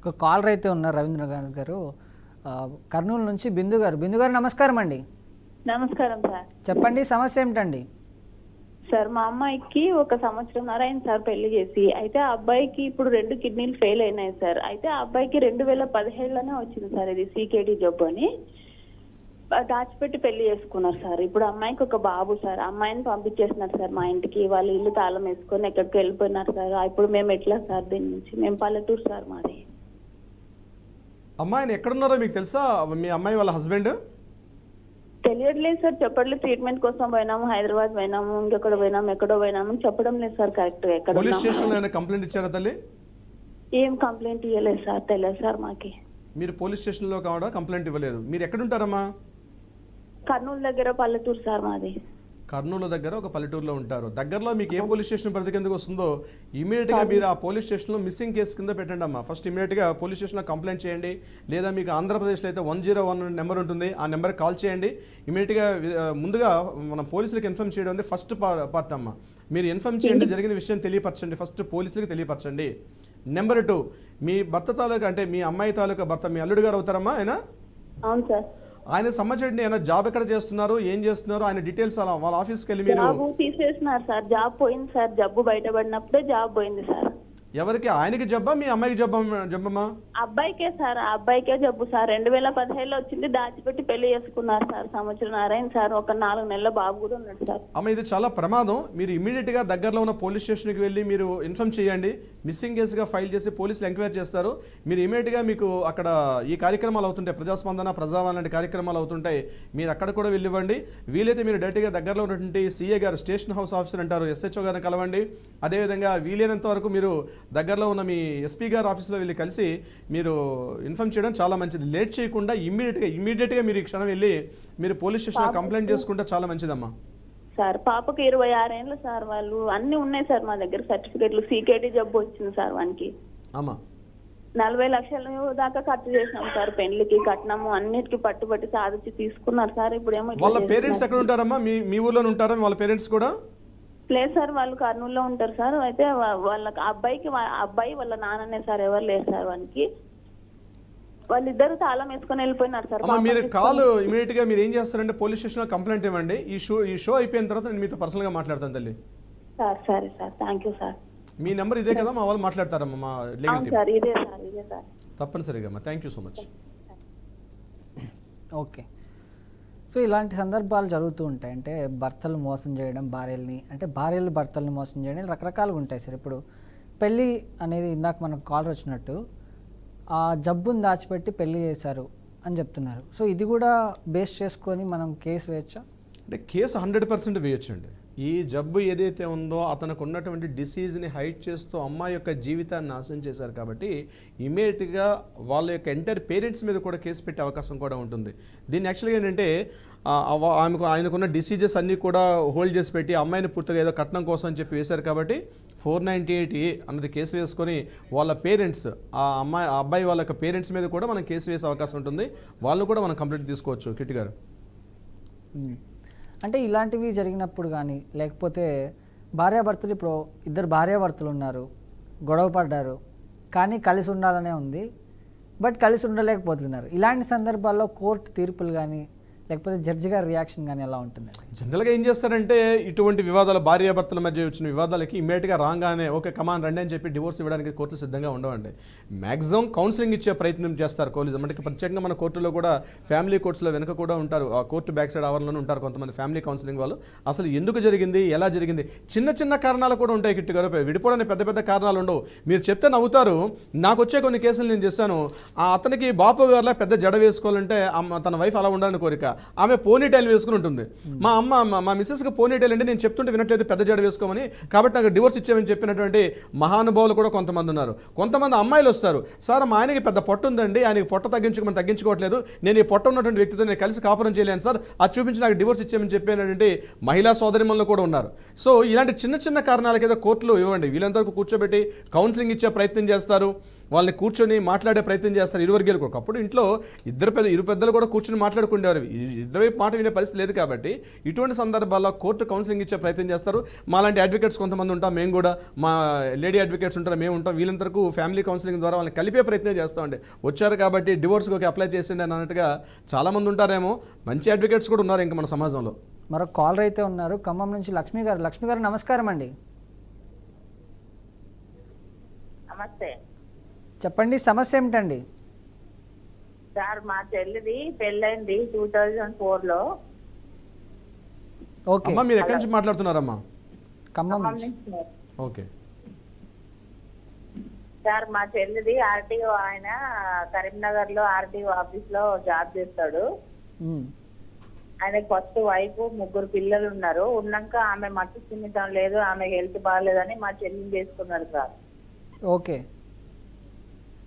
ఒక కాలర్ అయితే ఉన్నారు రవీంద్రనాథ్ గారు కర్నూలు నుంచి బిందు గారు నమస్కారం అండి. నమస్కారం సార్. చెప్పండి సమస్య ఏమిటండి? సార్ మా అమ్మాయికి 1 సంవత్సరంన్నర అయింది సార్ పెళ్లి చేసి. అయితే ఆ అబ్బాయికి ఇప్పుడు 2 కిడ్నీలు ఫెయిల్ అయినాయి సార్. అయితే ఆ అబ్బాయికి 2017లోనే వచ్చింది సార్ ఇది CKD జబ్బు అని. దాచిపెట్టి పెళ్లి చేసుకున్నారు సార్. ఇప్పుడు అమ్మాయికి ఒక బాబు సార్. అమ్మాయిని పంపించేస్తున్నారు సార్ మా ఇంటికి. వాళ్ళ ఇల్లు తాళం వేసుకొని ఎక్కడికి వెళ్ళిపోయినారు సార్. ఇప్పుడు మేము ఎట్లా సార్ దీని నుంచి? మేము పల్లెటూరు సార్ మాది. అమ్మాయిని ఎక్కడున్నారో మీకు తెలుసా? మీ అమ్మాయి వాళ్ళ హస్బెండ్ తెలియట్లేదు సార్. చెప్పట్లేదు. ట్రీట్మెంట్ కోసం పోయినాము, హైదరాబాద్ పోయినాము, ఇంకెక్కడ పోయినాము, ఎక్కడో పోయినాము, చెప్పడం లేదు సార్ కరెక్ట్ గా. ఎక్కడ పోలీస్ స్టేషన్ లో కంప్లైంట్ ఇచ్చారా తల్లి? ఏం కంప్లైంట్ ఇవ్వలేదు సార్. తెలియదు సార్ మాకి. మీరు పోలీస్ స్టేషన్ లో కూడా కంప్లైంట్ ఇవ్వలేదు. మీరు ఎక్కడ ఉంటారమ్మా? కర్నూలు దగ్గర పల్లెటూరు సార్ మాది. కర్నూలు దగ్గర ఒక పల్లెటూరులో ఉంటారు. దగ్గరలో మీకు ఏ పోలీస్ స్టేషన్ పరిధి కిందకు వస్తుందో ఇమీడియట్గా మీరు ఆ పోలీస్ స్టేషన్లో మిస్సింగ్ కేసు కింద పెట్టండి అమ్మా. ఫస్ట్ ఇమీడియట్గా పోలీస్ స్టేషన్లో కంప్లైంట్ చేయండి. లేదా మీకు ఆంధ్రప్రదేశ్లో అయితే 101 నెంబర్ ఉంటుంది, ఆ నెంబర్కి కాల్ చేయండి. ఇమీడియట్గా ముందుగా మన పోలీసులకు ఇన్ఫార్మ్ చేయడం ఉంది ఫస్ట్ పార్ట్ అమ్మా. మీరు ఇన్ఫార్మ్ చేయండి, జరిగిన విషయం తెలియపరచండి, ఫస్ట్ పోలీసులకు తెలియపరచండి. నెంబర్ 2, మీ భర్త తాలూకా అంటే మీ అమ్మాయి తాలూకా భర్త మీ అల్లుడు గారు అవుతారమ్మా ఆయన? అవును సార్. ఆయన సంబంధించి ఆయన జాబ్ ఎక్కడ చేస్తున్నారు, ఏం చేస్తున్నారు, ఆయన డీటెయిల్స్ అలా వాళ్ళ ఆఫీస్కి వెళ్ళి మీరు జాబ్ తీసేస్తున్నారు సార్. జాబ్ పోయింది సార్. జబ్బు బయటపడినప్పుడే జాబ్ పోయింది సార్. ఎవరికి? ఆయనకి జబ్బా మీ అమ్మాయికి జబ్బమ్మా? అబ్బాయికే సార్. ఆ అబ్బాయికే జబ్బు సార్. 2017లో వచ్చింది. దాచిపెట్టి పెళ్లి చేసుకున్నారు సార్. సంవత్సరంన్నర అయింది సార్. ఒక 4 నెలల బాబు కూడా ఉన్నాడు సార్. అమ్మ ఇది చాలా ప్రమాదం. మీరు ఇమీడియట్ గా దగ్గరలో ఉన్న పోలీస్ స్టేషన్కి వెళ్ళి మీరు ఇన్ఫార్మ్ చేయండి. మిస్సింగ్ కేసుగా ఫైల్ చేసి పోలీసులు ఎంక్వైరీ చేస్తారు. మీరు ఇమీడియట్ గా మీకు అక్కడ ఈ కార్యక్రమాలు అవుతుంటాయి, ప్రజాస్పందన, ప్రజావాణి లాంటి కార్యక్రమాలు అవుతుంటాయి. మీరు అక్కడ కూడా వెళ్ళివ్వండి. వీలైతే మీరు డైరెక్ట్గా దగ్గరలో ఉన్నటువంటి CA గారు, స్టేషన్ హౌస్ ఆఫీసర్ అంటారు, SHO గారిని కలవండి. అదేవిధంగా వీలైనంత వరకు మీరు దగ్గరలో ఉన్న మీ SP గారి ఆఫీస్లో వెళ్ళి కలిసి మీరు ఇన్ఫార్మ్ చేయడం చాలా మంచిది. లేట్ చేయకుండా ఇమీడియట్గా మీరు ఈ క్షణం వెళ్ళి మీరు పోలీస్ స్టేషన్లో కంప్లైంట్ చేసుకుంటే చాలా మంచిదమ్మా. సార్ పాపకి 26 ఏళ్ళు సార్. వాళ్ళు అన్ని ఉన్నాయి సార్ మా దగ్గర సర్టిఫికెట్లు. CKD జబ్బు వచ్చింది సార్ వానికి. అమ్మా 40 లక్షలు దాకా ఖర్చు చేసినాం సార్. పెళ్లికి కట్నము అన్నిటికీ పట్టుబట్టి సాధించి తీసుకున్నారు సార్. ఇప్పుడు ఏమో వాళ్ళ పేరెంట్స్ ఎక్కడ ఉంటారమ్మా? మీ ఊర్లోనే ఉంటారా వాళ్ళ పేరెంట్స్ కూడా? లేదు సార్, వాళ్ళు కర్నూలులో ఉంటారు సార్. అయితే వాళ్ళ అబ్బాయి వాళ్ళ నాన్ననే సార్. ఎవరు లేరు సార్ వానికి. వాళ్ళిద్దరు తాళం వేసుకొని వెళ్ళిపోయినారు సార్. మీరు కాల్ ఇమీడియట్ గా మీరు ఏం చేస్తారంటే పోలీస్ స్టేషన్ లో కంప్లైంట్ ఇవ్వండి. ఈ షో అయిపోయిన తర్వాత నేను మీతో పర్సనల్ గా మాట్లాడతాను తల్లి. సార్ సరే sir. Thank you sir. Me number ఇదే కదా? మా వాళ్ళు మాట్లాడతారమ్మా, మా లీగల్ టీమ్. సార్ ఇదే సార్, ఇదే సార్. తప్పనిసరిగా అమ్మా. Thank you so much. Okay. So ఇలాంటి సందర్భాలు జరుగుతూ ఉంటాయి. అంటే భర్తలు మోసం చేయడం భార్యల్ని, అంటే భార్యలు భర్తలను మోసం చేయడం రకరకాలుగా ఉంటాయి సార్. ఇప్పుడు పెళ్ళి అనేది ఇందాక మనకు కాల్ వచ్చినట్టు ఆ జబ్బుని దాచిపెట్టి పెళ్ళి చేశారు అని చెప్తున్నారు. సో ఇది కూడా బేస్ చేసుకొని మనం కేసు వేయచ్చా? అంటే కేసు 100% వేయొచ్చండి. ఈ జబ్బు ఏదైతే ఉందో అతనికి ఉన్నటువంటి డిసీజ్ని హైడ్ చేస్తూ అమ్మాయి యొక్క జీవితాన్ని నాశనం చేశారు కాబట్టి ఇమీడియట్గా వాళ్ళ యొక్క ఎంటైర్ పేరెంట్స్ మీద కూడా కేసు పెట్టే అవకాశం కూడా ఉంటుంది. దీన్ని యాక్చువల్గా ఏంటంటే ఆయనకున్న డిసీజెస్ అన్నీ కూడా హోల్డ్ చేసి పెట్టి అమ్మాయిని పూర్తిగా ఏదో కట్నం కోసం అని చెప్పి వేశారు కాబట్టి 498A అన్నది కేసు వేసుకొని వాళ్ళ పేరెంట్స్ ఆ అబ్బాయి వాళ్ళ యొక్క పేరెంట్స్ మీద కూడా మనం కేసు వేసే అవకాశం ఉంటుంది. వాళ్ళు కూడా మనం కంప్లైంట్ తీసుకోవచ్చు. కిట్టి గారు, అంటే ఇలాంటివి జరిగినప్పుడు కానీ లేకపోతే భార్యాభర్తలు, ఇప్పుడు ఇద్దరు భార్యాభర్తలు ఉన్నారు, గొడవ పడ్డారు, కానీ కలిసి ఉండాలనే ఉంది, బట్ కలిసి ఉండలేకపోతున్నారు. ఇలాంటి సందర్భాల్లో కోర్టు తీర్పులు కానీ లేకపోతే జడ్జి గారి రియాక్షన్ కానీ ఎలా ఉంటుంది? జనరల్గా ఏం చేస్తారంటే ఇటువంటి వివాదాలు, భార్యాభర్తల మధ్య వచ్చిన వివాదాలకి ఇమీడియట్గా రాగానే ఓకే కమాన్ రండి అని చెప్పి డివోర్స్ ఇవ్వడానికి కోర్టులు సిద్ధంగా ఉండవండి. మ్యాక్సిమం కౌన్సిలింగ్ ఇచ్చే ప్రయత్నం చేస్తారు కోర్టులు. మనకి ప్రత్యేకంగా మన కోర్టులో కూడా ఫ్యామిలీ కోర్ట్స్లో వెనక కూడా ఉంటారు, ఆ కోర్టు బ్యాక్ సైడ్ ఆవరణలోనే ఉంటారు కొంతమంది ఫ్యామిలీ కౌన్సిలింగ్ వాళ్ళు. అసలు ఎందుకు జరిగింది, ఎలా జరిగింది, చిన్న చిన్న కారణాలు కూడా ఉంటాయి. కిట్టి గారు, విడిపోవడానికి పెద్ద పెద్ద కారణాలు ఉండవు. మీరు చెప్తే నవ్వుతారు. నాకు వచ్చే కొన్ని కేసులు నేను చేస్తాను. అతనికి బాపు గారిలా పెద్ద జడ వేసుకోవాలంటే తన వైఫ్ అలా ఉండాలని కోరిక. ఆమె పోనీ టైల్ వేసుకుని ఉంటుంది. మా మిస్సెస్కి పోనీ టైల్ అంటే నేను చెప్తుంటే వినట్లేదు, పెద్ద జడ వేసుకోమని, కాబట్టి నాకు డివోర్స్ ఇచ్చామని చెప్పినటువంటి మహానుభావులు కూడా కొంతమంది ఉన్నారు. కొంతమంది అమ్మాయిలు వస్తారు, సార్ మా ఆయనకి పెద్ద పొట్టు ఉందండి, ఆయనకి పొట్ట తగ్గించుకోవట్లేదు, నేను ఈ పొట్ట ఉన్నటువంటి వ్యక్తితో నేను కలిసి కాపురం చేయలేను సార్, అది చూపించి నాకు డివోర్స్ ఇచ్చామని చెప్పినటువంటి మహిళా సోదరిమణులు కూడా ఉన్నారు. సో ఇలాంటి చిన్న చిన్న కారణాలకి ఏదో కోర్టులో ఇవ్వండి. వీళ్ళంతవరకు కూర్చోబెట్టి కౌన్సిలింగ్ ఇచ్చే ప్రయత్నం చేస్తారు. వాళ్ళని కూర్చొని మాట్లాడే ప్రయత్నం చేస్తారు ఇరు వర్గాలు కూడా. ఒకప్పుడు ఇంట్లో ఇరు పెద్దలు కూడా కూర్చొని మాట్లాడుకునేవారు. ఇద్దరు మాట వినే పరిస్థితి లేదు కాబట్టి ఇటువంటి సందర్భాల్లో కోర్టు కౌన్సిలింగ్ ఇచ్చే ప్రయత్నం చేస్తారు. మాలాంటి అడ్వకేట్స్ కొంతమంది ఉంటాం, మేము కూడా మా లేడీ అడ్వకేట్స్ ఉంటారు, మేము ఉంటాం. వీళ్ళంతరకు ఫ్యామిలీ కౌన్సిలింగ్ ద్వారా వాళ్ళని కలిపే ప్రయత్నం చేస్తామండి. వచ్చారు కాబట్టి డివోర్స్కి అప్లై చేసిండి అని అన్నట్టుగా చాలామంది ఉంటారేమో. మంచి అడ్వకేట్స్ కూడా ఉన్నారు ఇంకా మన సమాజంలో. మరో కాలర్ అయితే ఉన్నారు ఖమ్మం నుంచి లక్ష్మి గారు. లక్ష్మి గారు నమస్కారం అండి. నమస్తే చెప్పండి, సమస్య ఏమిటండి? సార్, మా చెల్లిది పెళ్ళైంది 2004లో. ఓకే, అమ్మా మీరు ఎక్కడి నుంచి మాట్లాడుతున్నారమ్మా? ఖమ్మం ఖమ్మం నుంచి. నుంచి సార్. ఓకే సార్, మా చెల్లిది ఆర్టీఓ, ఆయన కరీంనగర్ లో ఆర్టీఓ ఆఫీస్ లో జాబ్ చేస్తాడు. ఉమ్, ఆయనకి ఫస్ట్ వైఫ్ 3 పిల్లలు ఉన్నారు. ఉన్నాక ఆమె మట్టి సున్నితం లేదు, ఆమె హెల్త్ బాగాలేదని మా చెల్లిని చేసుకున్నారు సార్. ఓకే,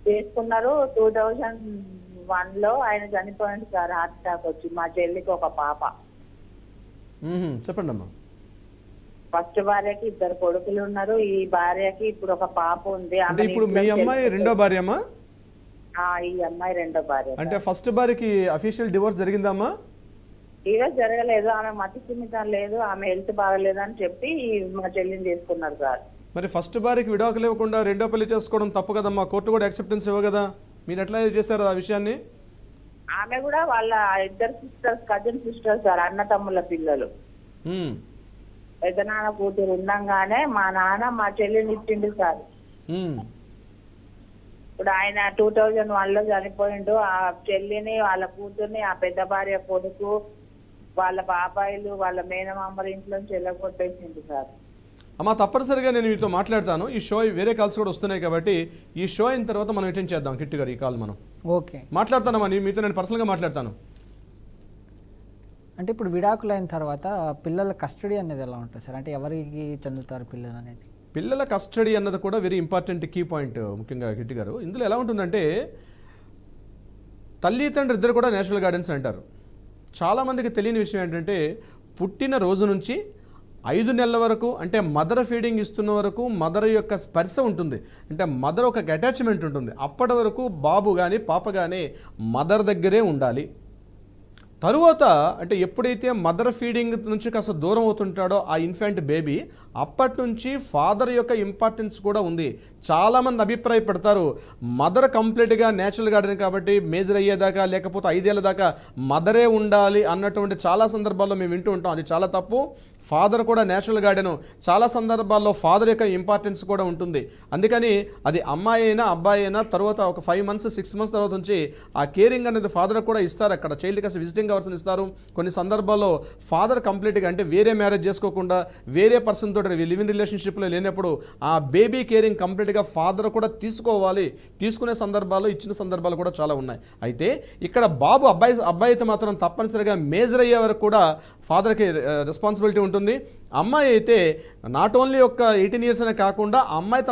చేసుకున్నారు. 2001లో ఆయన చనిపోయింది సార్, హార్ట్ అటాక్ వచ్చి. మా చెల్లికి ఒక పాప. చెప్పండి అమ్మా. ఫస్ట్ భార్యకి 2 కొడుకులు ఉన్నారు. ఈ భార్యకి ఇప్పుడు ఒక పాప ఉంది. అంటే ఇప్పుడు మీ అమ్మాయి రెండో భార్య అమ్మా? ఈ అమ్మాయి రెండో భార్య. అంటే ఫస్ట్ భార్యకి అఫీషియల్ డివోర్స్ జరిగిందమ్మా? ఈరోజు జరగలేదు. ఆమె మతి సున్నితం లేదు, ఆమె హెల్త్ బాగలేదు అని చెప్పి మా చెల్లిని చేసుకున్నారు సార్. మరి ఫస్ట్ భార్యకి విడాకులు ఇవ్వకుండా రెండో పెళ్లి చేసుకోవడం తప్పు కదమ్మా. కోర్టు కూడా యాక్సెప్టెన్స్ ఇవ్వ కదా. మీరు ఎట్లా చేశారు ఆ విషయాన్ని? ఆమె కూడా వాళ్ళ 2 సిస్టర్స్, కజిన్ సిస్టర్స్ సార్, అన్న తమ్ముళ్ళ పిల్లలు. పెద్దనాన్న కూతురు ఉండంగానే మా నాన్న మా చెల్లిని ఇచ్చిండు సార్. ఇప్పుడు ఆయన 2001లో చనిపోయిండు. ఆ చెల్లిని, వాళ్ళ కూతుర్ని, ఆ పెద్ద భార్య కొడుకు, వాళ్ళ బాబాయిలు, వాళ్ళ మేనమామల ఇంట్లోంచి వెళ్ళగొట్టేసిండు సార్. అమ్మా తప్పనిసరిగా నేను మీతో మాట్లాడతాను. ఈ షో వేరే కాల్స్ కూడా వస్తున్నాయి కాబట్టి ఈ షో అయిన తర్వాత మనం అటెండ్ చేద్దాం. కిట్టు గారు ఈ కాల్ మనం ఓకే మాట్లాడతానమ్మా. మీతో నేను పర్సనల్గా మాట్లాడతాను. అంటే ఇప్పుడు విడాకులు అయిన తర్వాత పిల్లల కస్టడీ అనేది ఎలా ఉంటుంది సార్? అంటే ఎవరికి చెందుతారు పిల్లలు అనేది? పిల్లల కస్టడీ అన్నది కూడా వెరీ ఇంపార్టెంట్ కీ పాయింట్. ముఖ్యంగా కిట్టు గారు, ఇందులో ఎలా ఉంటుందంటే తల్లి తండ్రి ఇద్దరు కూడా నేషనల్ గార్డెన్స్ అంటారు. చాలామందికి తెలియని విషయం ఏంటంటే పుట్టిన రోజు నుంచి 5 నెలల వరకు, అంటే మదర్ ఫీడింగ్ ఇస్తున్న వరకు మదర్ యొక్క స్పర్శ ఉంటుంది. అంటే మదర్ ఒక అటాచ్మెంట్ ఉంటుంది. అప్పటి వరకు బాబు కానీ పాప కానీ మదర్ దగ్గరే ఉండాలి. తరువాత అంటే ఎప్పుడైతే మదర్ ఫీడింగ్ నుంచి కాస్త దూరం అవుతుంటాడో ఆ ఇన్ఫాంట్ బేబీ, అప్పటి నుంచి ఫాదర్ యొక్క ఇంపార్టెన్స్ కూడా ఉంది. చాలామంది అభిప్రాయపడతారు మదర్ కంప్లీట్గా నేచురల్ గార్డెన్ కాబట్టి మేజర్ అయ్యేదాకా లేకపోతే 5 ఏళ్ళ దాకా మదరే ఉండాలి అన్నటువంటి చాలా సందర్భాల్లో మేము వింటూ ఉంటాం. అది చాలా తప్పు. ఫాదర్ కూడా నేచురల్ గార్డెను. చాలా సందర్భాల్లో ఫాదర్ యొక్క ఇంపార్టెన్స్ కూడా ఉంటుంది. అందుకని అది అమ్మాయి అయినా అబ్బాయి అయినా తర్వాత ఒక 5 మంత్స్ 6 మంత్స్ తర్వాత నుంచి ఆ కేరింగ్ అనేది ఫాదర్ కూడా ఇస్తారు. అక్కడ చైల్డ్ కాస్త విజిటింగ్ అవర్స్ ఇస్తారు. కొన్ని సందర్భాల్లో ఫాదర్ కంప్లీట్గా అంటే వేరే మ్యారేజ్ చేసుకోకుండా వేరే పర్సన్ తోటి లివ్ ఇన్ రిలేషన్షిప్లో లేనప్పుడు ఆ బేబీ కేరింగ్ కంప్లీట్గా ఫాదర్ కూడా తీసుకోవాలి. తీసుకునే సందర్భాలు ఇచ్చిన సందర్భాలు కూడా చాలా ఉన్నాయి. అయితే ఇక్కడ బాబు అబ్బాయి అయితే మాత్రం తప్పనిసరిగా మేజర్ అయ్యే వరకు కూడా ఫాదర్కి రెస్పాన్సిబిలిటీ ఉంటుంది. అమ్మాయి అయితే నాట్ ఓన్లీ ఒక 18 ఇయర్స్ అనే కాకుండా అమ్మాయి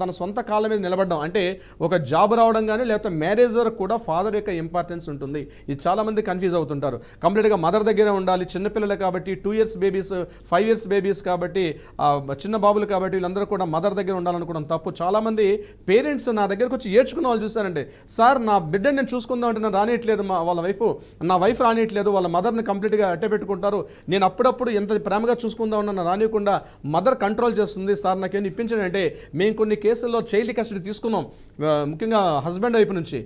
తన సొంత కాళ్ళ మీద నిలబడడం, అంటే ఒక జాబ్ రావడం కానీ లేకపోతే మ్యారేజ్ వరకు కూడా ఫాదర్ యొక్క ఇంపార్టెన్స్ ఉంటుంది. ఇది చాలామంది కన్ఫ్యూజ్ అవుతుంటారు. కంప్లీట్గా మదర్ దగ్గరే ఉండాలి. చిన్నపిల్లలు కాబట్టి 2 ఇయర్స్ బేబీస్ 5 ఇయర్స్ బేబీస్ కాబట్టి చిన్న బాబులు కాబట్టి వీళ్ళందరూ కూడా మదర్ దగ్గర ఉండాలనుకోవడం తప్పు. చాలామంది పేరెంట్స్ నా దగ్గరకు వచ్చి ఏడ్చుకున్న వాళ్ళు చూస్తారంటే, సార్ నా బిడ్డని నేను చూసుకుందాం అంటే నేను రానియట్లేదు, నా వైఫ్ రానియట్లేదు, వాళ్ళ మదర్ని కంప్లీట్గా అట్టే పెట్టుకుంటారు, నేను అప్పుడప్పుడు ఎంత ప్రేమగా చూసుకుందాం ఉన్నా రానియకుండా మదర్ కంట్రోల్ చేస్తుంది, సార్ నాకేం ఇప్పించండి అంటే మేము కొన్ని కేసుల్లో చైల్డ్ కస్టడీ తీసుకున్నాం. ముఖ్యంగా హస్బెండ్ వైపు నుంచి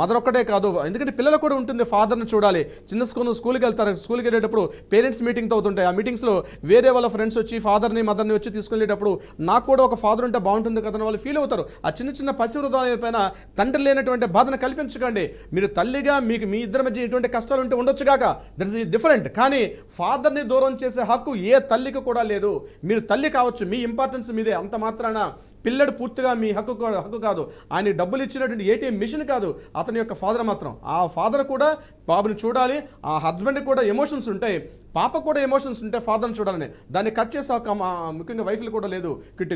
మదర్ ఒక్కటే కాదు, ఎందుకంటే పిల్లలు కూడా ఉంటుంది ఫాదర్ని చూడాలి. చిన్న స్కూల్కి వెళ్తారు. స్కూల్కి వెళ్ళేటప్పుడు పేరెంట్స్ మీటింగ్తో అవుతుంటాయి. ఆ మీటింగ్స్లో వేరే వాళ్ళ ఫ్రెండ్స్ వచ్చి ఫాదర్ని మదర్ని వచ్చి తీసుకెళ్ళేటప్పుడు నాకు కూడా ఒక ఫాదర్ ఉంటే బాగుంటుంది కదా వాళ్ళు ఫీల్ అవుతారు. ఆ చిన్న పసివృధాల పైన తండ్రి లేనటువంటి బాధను కల్పించకండి. మీరు తల్లిగా మీకు మీ ఇద్దరి మధ్య ఇటువంటి కష్టాలు ఉంటే ఉండొచ్చుగాక, దట్ ఇస్ డిఫరెంట్. కానీ ఫాదర్ని దూరం చేసే హక్కు ఏ తల్లికి కూడా లేదు. మీరు తల్లి కావచ్చు, మీ ఇంపార్టెన్స్ మీదే. అంత మాత్రాన పిల్లడు పూర్తిగా మీ హక్కు కాదు. ఆయన డబ్బులు ఇచ్చినటువంటి ఏటీఎం మిషన్ కాదు అతని యొక్క ఫాదర్ మాత్రం. ఆ ఫాదర్ కూడా బాబుని చూడాలి. ఆ హస్బెండ్ కూడా ఎమోషన్స్ ఉంటాయి, పాప కూడా ఎమోషన్స్ ఉంటాయి ఫాదర్ని చూడాలని. దాన్ని కట్ చేసే ముఖ్యంగా వైఫ్లు కూడా లేదు కిట్టుగా.